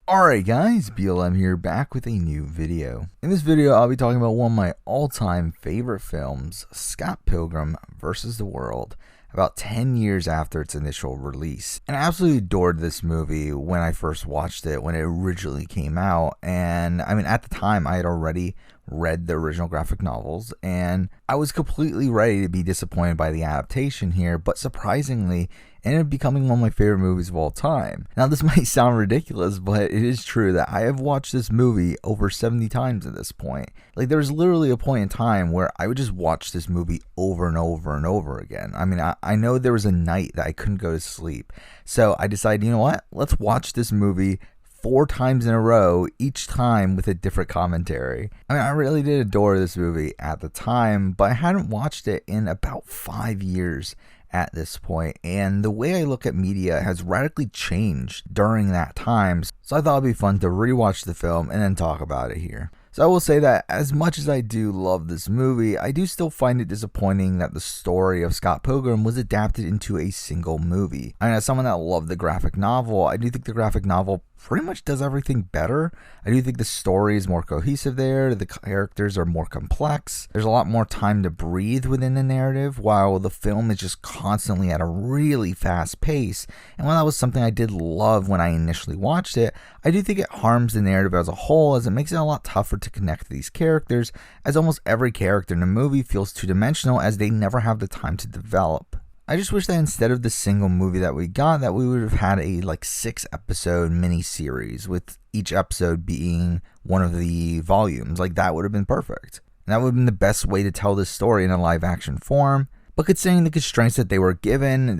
Alright guys, BLM here, back with a new video. In this video, I'll be talking about one of my all-time favorite films, Scott Pilgrim vs. the World, about 10 years after its initial release. And I absolutely adored this movie when I first watched it, when it originally came out. And I mean, at the time, I had already read the original graphic novels, and I was completely ready to be disappointed by the adaptation here, but surprisingly, it ended up becoming one of my favorite movies of all time. Now, this might sound ridiculous, but it is true that I have watched this movie over 70 times at this point. Like, there was literally a point in time where I would just watch this movie over and over and over again. I mean, I know there was a night that I couldn't go to sleep, so I decided, you know what, let's watch this movie 4 times in a row, each time with a different commentary. I mean, I really did adore this movie at the time, but I hadn't watched it in about 5 years at this point, and the way I look at media has radically changed during that time, so I thought it'd be fun to rewatch the film and then talk about it here. So I will say that as much as I do love this movie, I do still find it disappointing that the story of Scott Pilgrim was adapted into a single movie. I mean, as someone that loved the graphic novel, I do think the graphic novel pretty much does everything better. I do think the story is more cohesive there, the characters are more complex, there's a lot more time to breathe within the narrative, while the film is just constantly at a really fast pace. And while that was something I did love when I initially watched it, I do think it harms the narrative as a whole, as it makes it a lot tougher to connect to these characters, as almost every character in the movie feels two-dimensional as they never have the time to develop. I just wish that instead of the single movie that we got, that we would have had a 6-episode mini-series, with each episode being one of the volumes. Like, that would have been perfect. And that would have been the best way to tell this story in a live-action form. But considering the constraints that they were given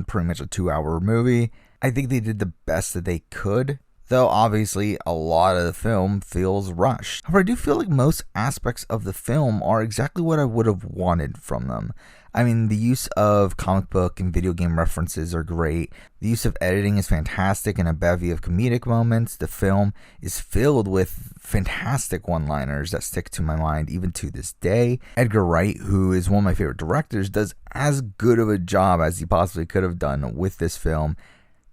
pretty much a 2-hour movie, I think they did the best that they could. Though obviously a lot of the film feels rushed. However, I do feel like most aspects of the film are exactly what I would have wanted from them. I mean, the use of comic book and video game references are great. The use of editing is fantastic and a bevy of comedic moments. The film is filled with fantastic one-liners that stick to my mind even to this day. Edgar Wright, who is one of my favorite directors, does as good of a job as he possibly could have done with this film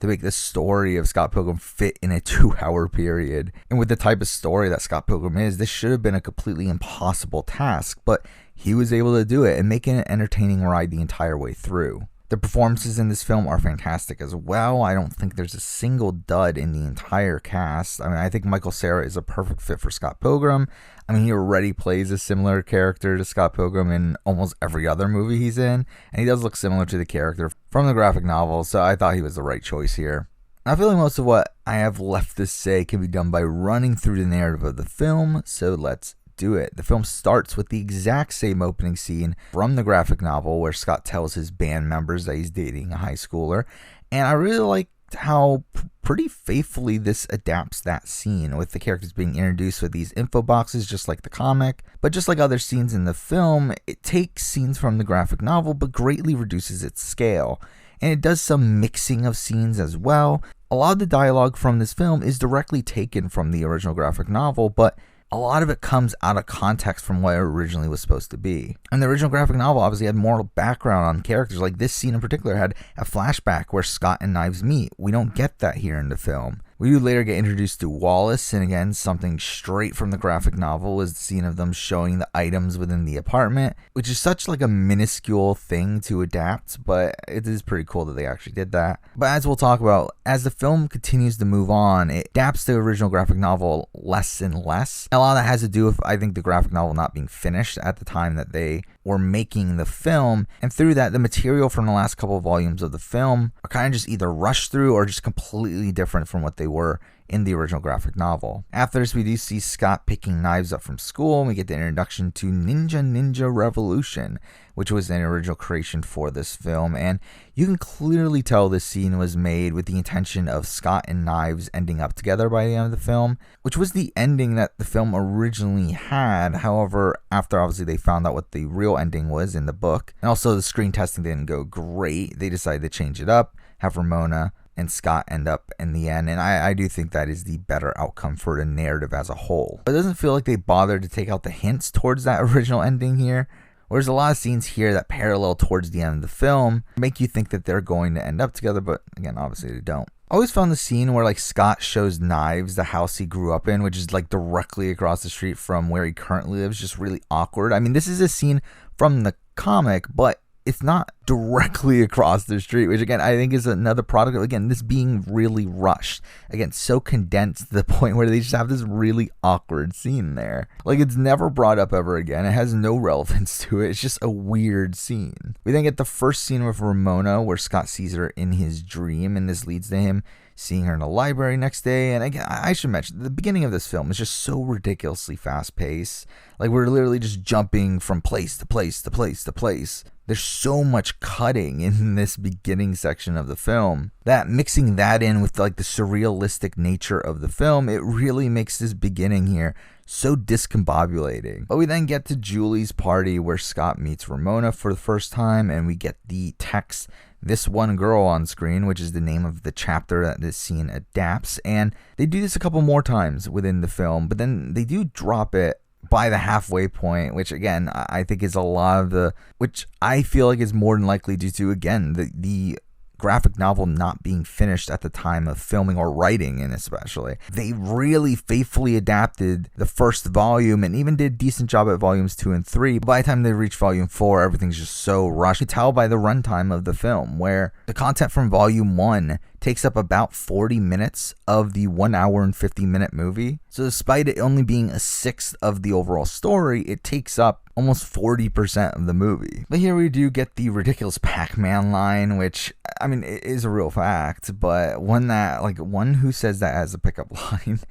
to make the story of Scott Pilgrim fit in a 2-hour period. And with the type of story that Scott Pilgrim is, this should have been a completely impossible task, but he was able to do it and make it an entertaining ride the entire way through. The performances in this film are fantastic as well. I don't think there's a single dud in the entire cast. I mean, I think Michael Cera is a perfect fit for Scott Pilgrim. I mean, he already plays a similar character to Scott Pilgrim in almost every other movie he's in, and he does look similar to the character from the graphic novel, so I thought he was the right choice here. I feel like most of what I have left to say can be done by running through the narrative of the film, so let's do it. The film starts with the exact same opening scene from the graphic novel, where Scott tells his band members that he's dating a high schooler, and I really like how pretty faithfully this adapts that scene, with the characters being introduced with these info boxes just like the comic. But just like other scenes in the film, it takes scenes from the graphic novel but greatly reduces its scale, and it does some mixing of scenes as well. A lot of the dialogue from this film is directly taken from the original graphic novel, but a lot of it comes out of context from what it originally was supposed to be. And the original graphic novel obviously had more background on characters. Like, this scene in particular had a flashback where Scott and Knives meet. We don't get that here in the film. We do later get introduced to Wallace, and again, something straight from the graphic novel is the scene of them showing the items within the apartment, which is such like a minuscule thing to adapt, but it is pretty cool that they actually did that. But as we'll talk about, as the film continues to move on, it adapts the original graphic novel less and less. A lot of that has to do with, I think, the graphic novel not being finished at the time that they were making the film, and through that, the material from the last couple of volumes of the film are kind of just either rushed through or just completely different from what they were in the original graphic novel. After this, we do see Scott picking knives up from school, and we get the introduction to Ninja Revolution, which was an original creation for this film, and you can clearly tell this scene was made with the intention of Scott and Knives ending up together by the end of the film, which was the ending that the film originally had. However, after obviously they found out what the real ending was in the book, and also the screen testing didn't go great, they decided to change it up, have Ramona and Scott end up in the end, and I do think that is the better outcome for the narrative as a whole. But it doesn't feel like they bothered to take out the hints towards that original ending here. There's a lot of scenes here that parallel towards the end of the film, make you think that they're going to end up together, but again, obviously they don't. I always found the scene where like Scott shows Knives the house he grew up in, which is like directly across the street from where he currently lives, just really awkward. I mean, this is a scene from the comic, but it's not directly across the street, which again, I think is another product of, again, this being really rushed. Again, so condensed to the point where they just have this really awkward scene there. Like, it's never brought up ever again. It has no relevance to it. It's just a weird scene. We then get the first scene with Ramona where Scott sees her in his dream, and this leads to him seeing her in the library next day. And again, I should mention, the beginning of this film is just so ridiculously fast-paced. Like, we're literally just jumping from place to place to place to place. There's so much cutting in this beginning section of the film that mixing that in with like the surrealistic nature of the film, it really makes this beginning here so discombobulating. But we then get to Julie's party where Scott meets Ramona for the first time, and we get the text "This One Girl" on screen, which is the name of the chapter that this scene adapts. And they do this a couple more times within the film, but then they do drop it by the halfway point, which again, I think is a lot of the, which I feel like is more than likely due to, again, the graphic novel not being finished at the time of filming or writing, and especially they really faithfully adapted the first volume and even did a decent job at volumes 2 and 3. But by the time they reach volume 4, everything's just so rushed. You can tell by the runtime of the film, where the content from volume 1 takes up about 40 minutes of the 1 hour and 50-minute movie. So despite it only being a sixth of the overall story, it takes up almost 40% of the movie. But here we do get the ridiculous Pac-Man line, which, I mean, it is a real fact, but one who says that as a pickup line,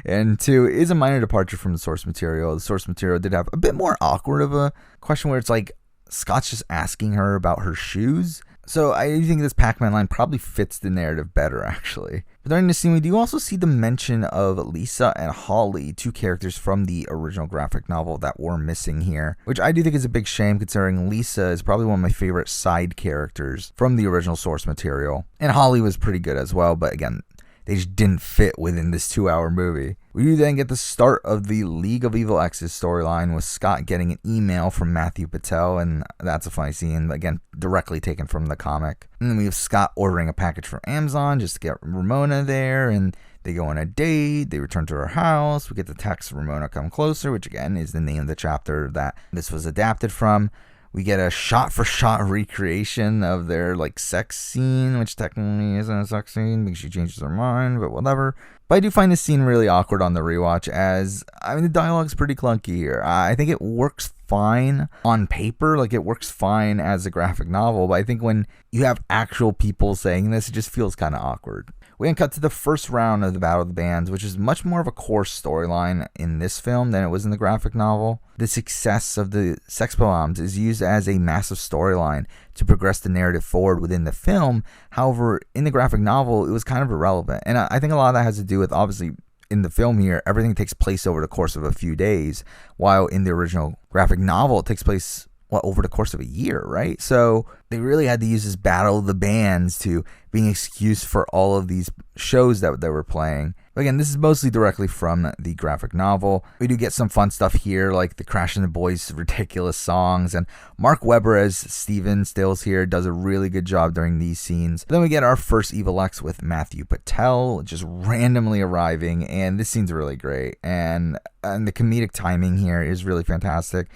and two, is a minor departure from the source material. The source material did have a bit more awkward of a question where it's like Scott's just asking her about her shoes. So I think this Pac-Man line probably fits the narrative better, actually. But during this scene, we do also see the mention of Lisa and Holly, two characters from the original graphic novel that were missing here, which I do think is a big shame, considering Lisa is probably one of my favorite side characters from the original source material. And Holly was pretty good as well, but again, they just didn't fit within this 2-hour movie. We do then get the start of the League of Evil X's storyline with Scott getting an email from Matthew Patel, and that's a funny scene, again, directly taken from the comic. And then we have Scott ordering a package from Amazon just to get Ramona there, and they go on a date, they return to her house, we get the text "Ramona, come closer," which again is the name of the chapter that this was adapted from. We get a shot-for-shot recreation of their, like, sex scene, which technically isn't a sex scene because she changes her mind, but whatever. But I do find this scene really awkward on the rewatch, as, I mean, the dialogue's pretty clunky here. I think it works fine on paper, like, it works fine as a graphic novel, but I think when you have actual people saying this, it just feels kind of awkward. We then cut to the first round of the Battle of the Bands, which is much more of a core storyline in this film than it was in the graphic novel. The success of the sex bombs is used as a massive storyline to progress the narrative forward within the film. However, in the graphic novel, it was kind of irrelevant. And I think a lot of that has to do with, obviously, in the film here, everything takes place over the course of a few days, while in the original graphic novel, it takes place over the course of a year, right? So they really had to use this Battle of the Bands to be an excuse for all of these shows that they were playing. But again, this is mostly directly from the graphic novel. We do get some fun stuff here, like the Crash and the Boys' ridiculous songs, and Mark Webber as Steven Stills here does a really good job during these scenes. Then we get our first Evil X with Matthew Patel just randomly arriving, and this scene's really great, and the comedic timing here is really fantastic.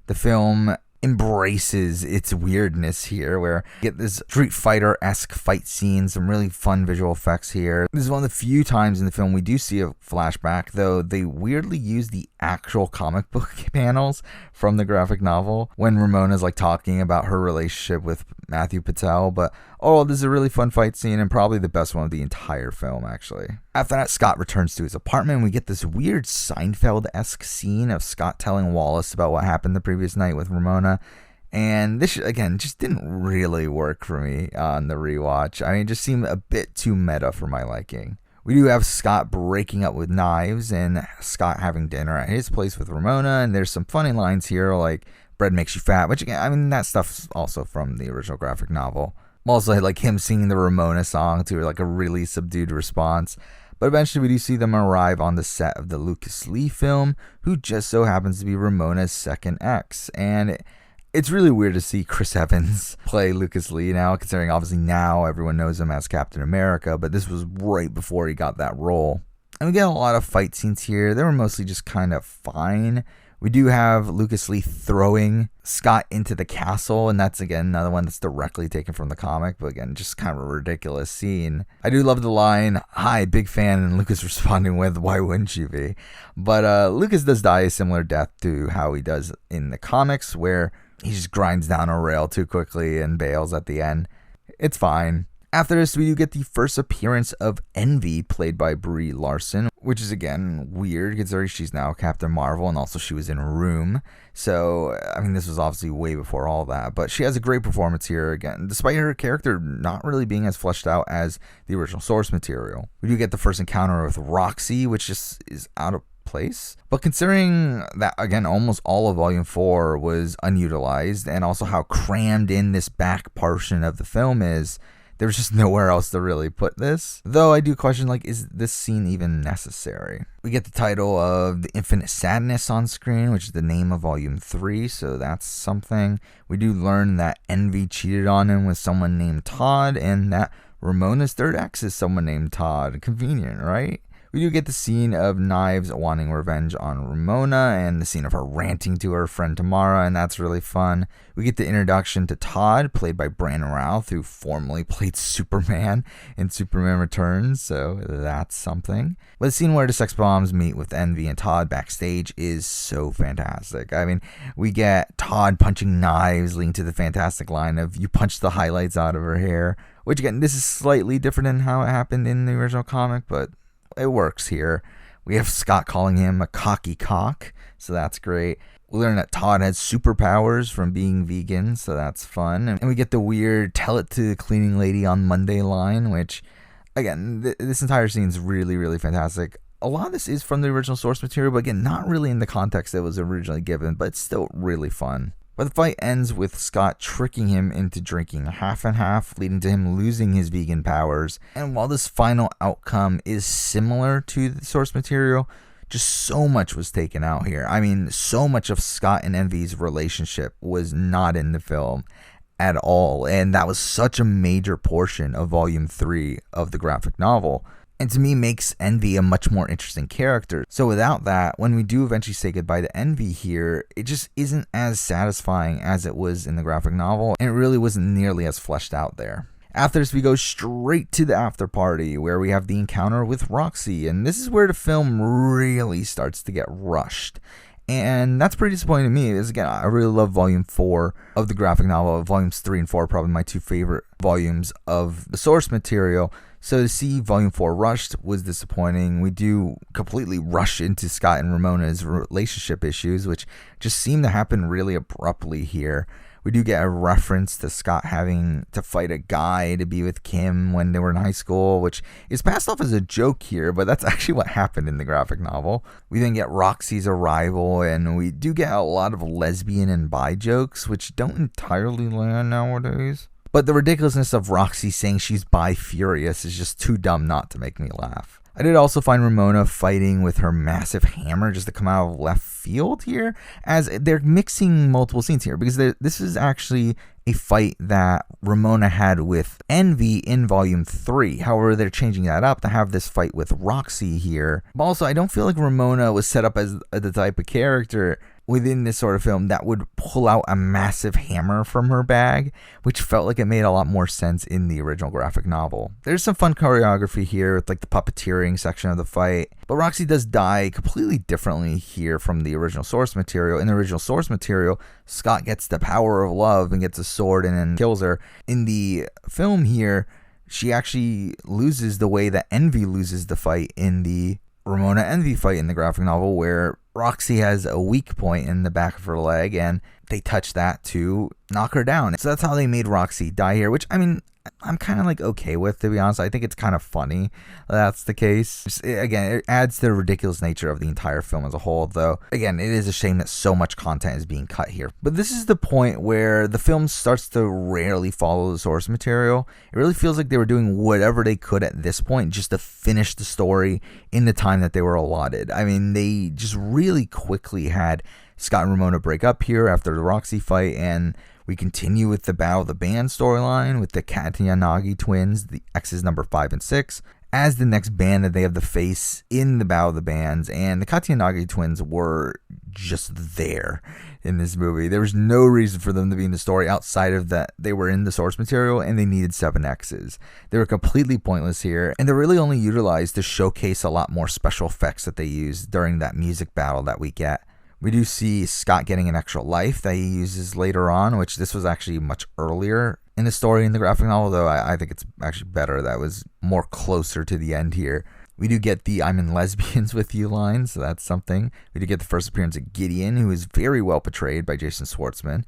The film embraces its weirdness here, where you get this Street Fighter-esque fight scene, some really fun visual effects here. This is one of the few times in the film we do see a flashback, though they weirdly use the actual comic book panels from the graphic novel when Ramona's like talking about her relationship with Matthew Patel. But this is a really fun fight scene, and probably the best one of the entire film, actually. After that, Scott returns to his apartment. We get this weird Seinfeld-esque scene of Scott telling Wallace about what happened the previous night with Ramona. And this, again, just didn't really work for me on the rewatch. I mean, it just seemed a bit too meta for my liking. We do have Scott breaking up with Knives and Scott having dinner at his place with Ramona. And there's some funny lines here, like, "bread makes you fat," which, again, I mean, that stuff's also from the original graphic novel. Also, like him singing the Ramona song to like a really subdued response. But eventually we do see them arrive on the set of the Lucas Lee film, who just so happens to be Ramona's second ex. And It's really weird to see Chris Evans play Lucas Lee now, considering obviously now everyone knows him as Captain America, but this was right before he got that role. And we get a lot of fight scenes here. They were mostly just kind of fine. We do have Lucas Lee throwing Scott into the castle, and that's, again, another one that's directly taken from the comic, but again, just kind of a ridiculous scene. I do love the line, "Hi, big fan," and Lucas responding with, "Why wouldn't you be?" But Lucas does die a similar death to how he does in the comics, where he just grinds down a rail too quickly and bails at the end. It's fine. After this, we do get the first appearance of Envy, played by Brie Larson, which is, again, weird considering she's now Captain Marvel, and also she was in Room. So, I mean, this was obviously way before all that, but she has a great performance here, again, despite her character not really being as fleshed out as the original source material. We do get the first encounter with Roxy, which just is out of place. But considering that, again, almost all of Volume 4 was unutilized, and also how crammed in this back portion of the film is, there's just nowhere else to really put this. Though I do question, is this scene even necessary? We get the title of The Infinite Sadness on screen, which is the name of Volume 3, so that's something. We do learn that Envy cheated on him with someone named Todd, and that Ramona's third ex is someone named Todd. Convenient, right? We do get the scene of Knives wanting revenge on Ramona, and the scene of her ranting to her friend Tamara, and that's really fun. We get the introduction to Todd, played by Brandon Routh, who formerly played Superman in Superman Returns, so that's something. But the scene where the sex bombs meet with Envy and Todd backstage is so fantastic. I mean, we get Todd punching Knives, leading to the fantastic line of, "You punched the highlights out of her hair," which, again, this is slightly different than how it happened in the original comic, but it works here. We have Scott calling him a cocky cock, so that's great. We learn that Todd has superpowers from being vegan, so that's fun. And we get the weird "tell it to the cleaning lady on Monday" line, which, again, this entire scene is really, really fantastic. A lot of this is from the original source material, but again, not really in the context that was originally given, but it's still really fun. But the fight ends with Scott tricking him into drinking half and half, leading to him losing his vegan powers. And while this final outcome is similar to the source material, just so much was taken out here. I mean, so much of Scott and Envy's relationship was not in the film at all. And that was such a major portion of Volume 3 of the graphic novel. And to me, makes Envy a much more interesting character. So without that, when we do eventually say goodbye to Envy here, it just isn't as satisfying as it was in the graphic novel, and it really wasn't nearly as fleshed out there. After this, we go straight to the after party, where we have the encounter with Roxy, and this is where the film really starts to get rushed. And that's pretty disappointing to me, because again, I really love Volume 4 of the graphic novel. Volumes 3 and 4 are probably my two favorite volumes of the source material. So to see Volume 4 rushed was disappointing. We do completely rush into Scott and Ramona's relationship issues, which just seem to happen really abruptly here. We do get a reference to Scott having to fight a guy to be with Kim when they were in high school, which is passed off as a joke here, but that's actually what happened in the graphic novel. We then get Roxy's arrival, and we do get a lot of lesbian and bi jokes, which don't entirely land nowadays. But the ridiculousness of Roxy saying she's bi-furious is just too dumb not to make me laugh. I did also find Ramona fighting with her massive hammer just to come out of left field here, as they're mixing multiple scenes here, because this is actually a fight that Ramona had with Envy in Volume 3. However, they're changing that up to have this fight with Roxy here. But also, I don't feel like Ramona was set up as the type of character within this sort of film that would pull out a massive hammer from her bag, which felt like it made a lot more sense in the original graphic novel. There's some fun choreography here with the puppeteering section of the fight, but Roxy does die completely differently here from the original source material. In the original source material, Scott gets the power of love and gets a sword and then kills her. In the film here, she actually loses the way that Envy loses the fight in the Ramona Envy fight in the graphic novel, where Roxy has a weak point in the back of her leg, and they touch that to knock her down. So that's how they made Roxy die here, which, I mean, I'm kind of okay with, to be honest. I think it's kind of funny that's the case. Again, it adds to the ridiculous nature of the entire film as a whole, though. Again, it is a shame that so much content is being cut here. But this is the point where the film starts to rarely follow the source material. It really feels like they were doing whatever they could at this point just to finish the story in the time that they were allotted. I mean, they just really quickly had Scott and Ramona break up here after the Roxy fight, and we continue with the Battle of the Band storyline with the Katayanagi twins, the X's number 5 and 6, as the next band that they have to face in the Battle of the Bands. And the Katayanagi twins were just there in this movie. There was no reason for them to be in the story outside of that they were in the source material and they needed 7 X's. They were completely pointless here, and they're really only utilized to showcase a lot more special effects that they used during that music battle that we get. We do see Scott getting an extra life that he uses later on, which this was actually much earlier in the story in the graphic novel, though I think it's actually better. That was more closer to the end here. We do get the "I'm in lesbians with you" line, so that's something. We do get the first appearance of Gideon, who is very well portrayed by Jason Schwartzman.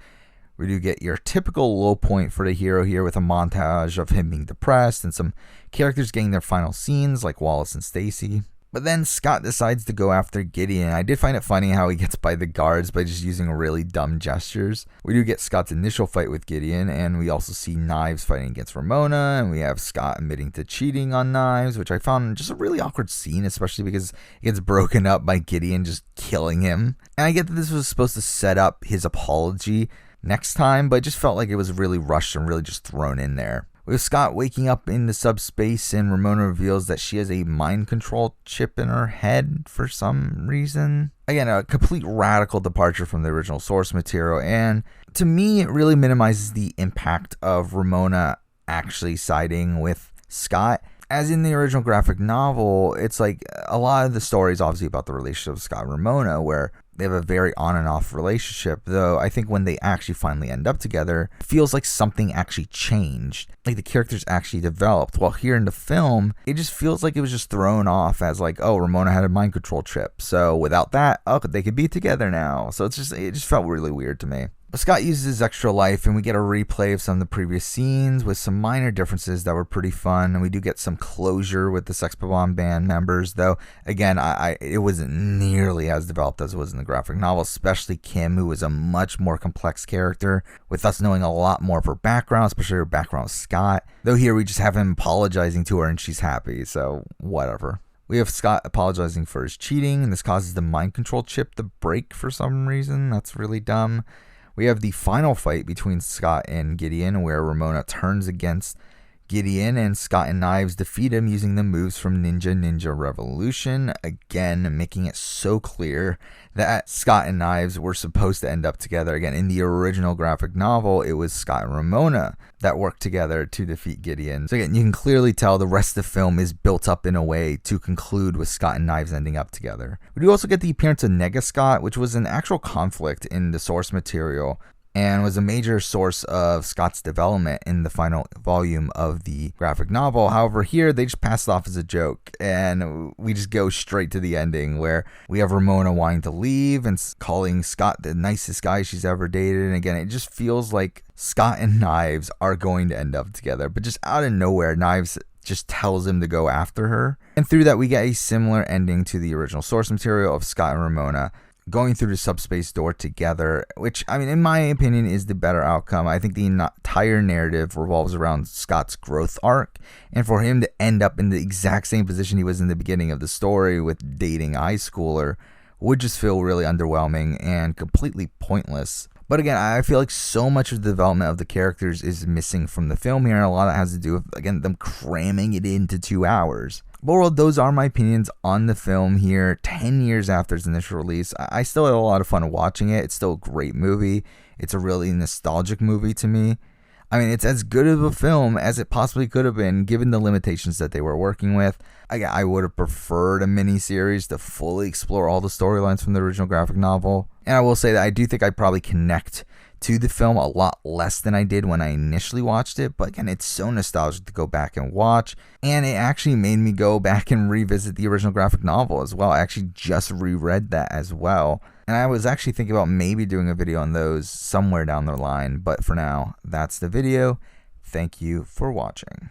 We do get your typical low point for the hero here with a montage of him being depressed and some characters getting their final scenes like Wallace and Stacy. But then Scott decides to go after Gideon. I did find it funny how he gets by the guards by just using really dumb gestures. We do get Scott's initial fight with Gideon, and we also see Knives fighting against Ramona, and we have Scott admitting to cheating on Knives, which I found just a really awkward scene, especially because it gets broken up by Gideon just killing him. And I get that this was supposed to set up his apology next time, but it just felt like it was really rushed and really just thrown in there. With Scott waking up in the subspace, and Ramona reveals that she has a mind control chip in her head for some reason. Again, a complete radical departure from the original source material, and to me, it really minimizes the impact of Ramona actually siding with Scott. As in the original graphic novel, it's like a lot of the story is obviously about the relationship of Scott and Ramona, where they have a very on and off relationship, though I think when they actually finally end up together, it feels like something actually changed. Like the characters actually developed. While here in the film, it just feels like it was just thrown off as like, oh, Ramona had a mind control chip, so without that, oh, they could be together now. So it just felt really weird to me. But Scott uses his extra life, and we get a replay of some of the previous scenes with some minor differences that were pretty fun. And we do get some closure with the Sex Bomb band members, though, again, it wasn't nearly as developed as it was in the graphic novel, especially Kim, who was a much more complex character, with us knowing a lot more of her background, especially her background with Scott. Though here we just have him apologizing to her, and she's happy, so whatever. We have Scott apologizing for his cheating, and this causes the mind control chip to break for some reason. That's really dumb. We have the final fight between Scott and Gideon, where Ramona turns against Gideon, and Scott and Knives defeat him using the moves from Ninja Revolution, again making it so clear that Scott and Knives were supposed to end up together. Again, in the original graphic novel, it was Scott and Ramona that worked together to defeat Gideon. So again, you can clearly tell the rest of the film is built up in a way to conclude with Scott and Knives ending up together. We do also get the appearance of Nega Scott, which was an actual conflict in the source material, and was a major source of Scott's development in the final volume of the graphic novel. However, here they just pass it off as a joke, and we just go straight to the ending, where we have Ramona wanting to leave and calling Scott the nicest guy she's ever dated. And again, it just feels like Scott and Knives are going to end up together, but just out of nowhere, Knives just tells him to go after her. And through that, we get a similar ending to the original source material of Scott and Ramona going through the subspace door together, which, I mean, in my opinion, is the better outcome. I think the entire narrative revolves around Scott's growth arc, and for him to end up in the exact same position he was in the beginning of the story with dating a high schooler would just feel really underwhelming and completely pointless. But again, I feel like so much of the development of the characters is missing from the film here, and a lot of it has to do with, again, them cramming it into 2 hours. But overall, those are my opinions on the film here, 10 years after its initial release. I still had a lot of fun watching it. It's still a great movie. It's a really nostalgic movie to me. I mean, it's as good of a film as it possibly could have been, given the limitations that they were working with. I would have preferred a miniseries to fully explore all the storylines from the original graphic novel. And I will say that I do think I probably connect to the film a lot less than I did when I initially watched it, but again, it's so nostalgic to go back and watch, and it actually made me go back and revisit the original graphic novel as well. I actually just reread that as well, and I was actually thinking about maybe doing a video on those somewhere down the line, but for now, that's the video. Thank you for watching.